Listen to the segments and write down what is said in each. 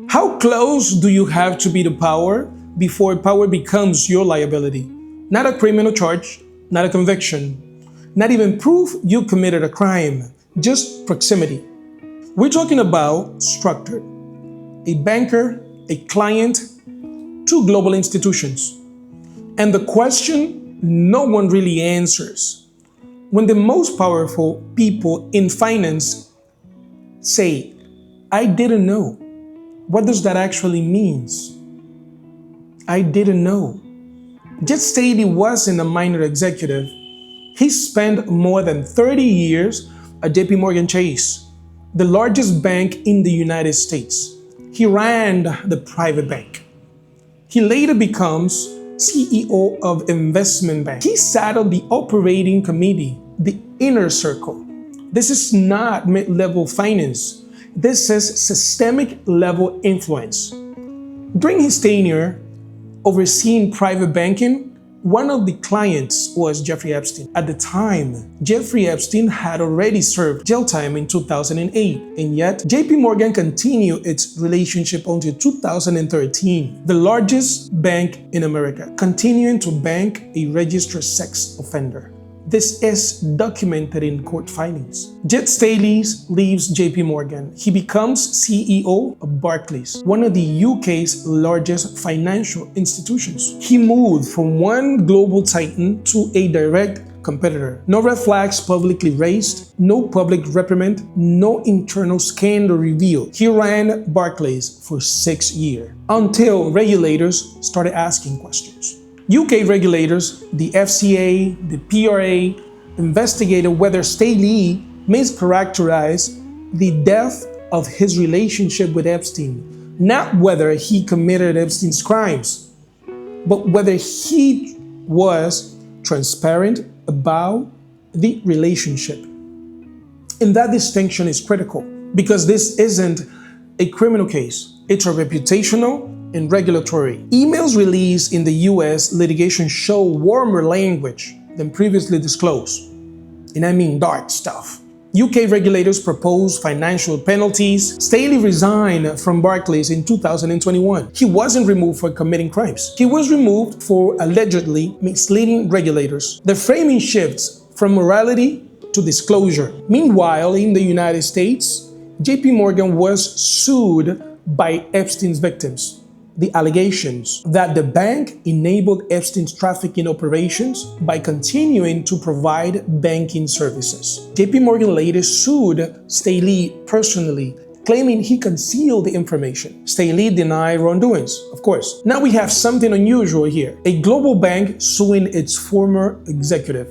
How close do you have to be to power before power becomes your liability? Not a criminal charge, not a conviction, not even proof you committed a crime, just proximity. We're talking about structure. A banker, a client, two global institutions. And the question no one really answers. When the most powerful people in finance say, I didn't know, what does that actually mean? I didn't know. Jes Staley wasn't a minor executive. He spent more than 30 years at JPMorgan Chase, the largest bank in the United States. He ran the private bank. He later becomes CEO of investment bank. He sat on the operating committee, the inner circle. This is not mid-level finance. This is systemic level influence. During his tenure overseeing private banking, one of the clients was Jeffrey Epstein. At the time, Jeffrey Epstein had already served jail time in 2008, and yet JPMorgan continued its relationship until 2013, the largest bank in America, continuing to bank a registered sex offender. This is documented in court filings. Jes Staley leaves JPMorgan. He becomes CEO of Barclays, one of the UK's largest financial institutions. He moved from one global titan to a direct competitor. No red flags publicly raised, no public reprimand, no internal scandal revealed. He ran Barclays for 6 years until regulators started asking questions. UK regulators, the FCA, the PRA, investigated whether Staley mischaracterized the depth of his relationship with Epstein, not whether he committed Epstein's crimes, but whether he was transparent about the relationship. And that distinction is critical because this isn't a criminal case, it's a reputational and regulatory. Emails released in the US litigation show warmer language than previously disclosed. And I mean dark stuff. UK regulators proposed financial penalties. Staley resigned from Barclays in 2021. He wasn't removed for committing crimes. He was removed for allegedly misleading regulators. The framing shifts from morality to disclosure. Meanwhile, in the United States, JPMorgan was sued by Epstein's victims. The allegations that the bank enabled Epstein's trafficking operations by continuing to provide banking services. JPMorgan later sued Staley personally, claiming he concealed the information. Staley denied wrongdoings, of course. Now we have something unusual here. A global bank suing its former executive.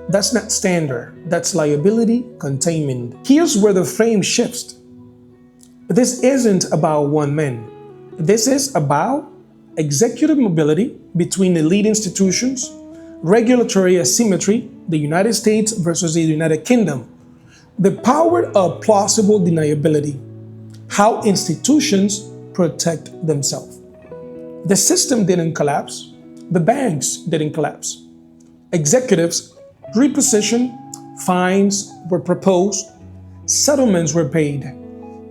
That's not standard. That's liability containment. Here's where the frame shifts. This isn't about one man. This is about executive mobility between elite institutions, regulatory asymmetry, the United States versus the United Kingdom, the power of plausible deniability, how institutions protect themselves. The system didn't collapse. The banks didn't collapse. Executives repositioned, fines were proposed, settlements were paid.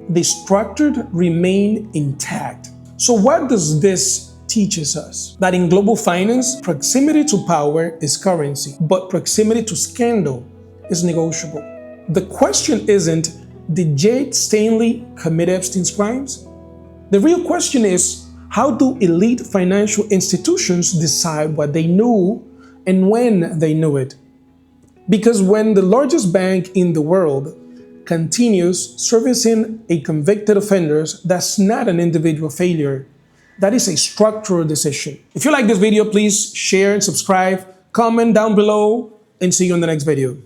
The structure remained intact. So what does this teach us? That in global finance, proximity to power is currency, but proximity to scandal is negotiable. The question isn't, did Jes Staley commit Epstein's crimes? The real question is, how do elite financial institutions decide what they knew and when they knew it? Because when the largest bank in the world continues servicing a convicted offenders, that's not an individual failure. That is a structural decision. If you like this video, please share and subscribe, comment down below, and see you in the next video.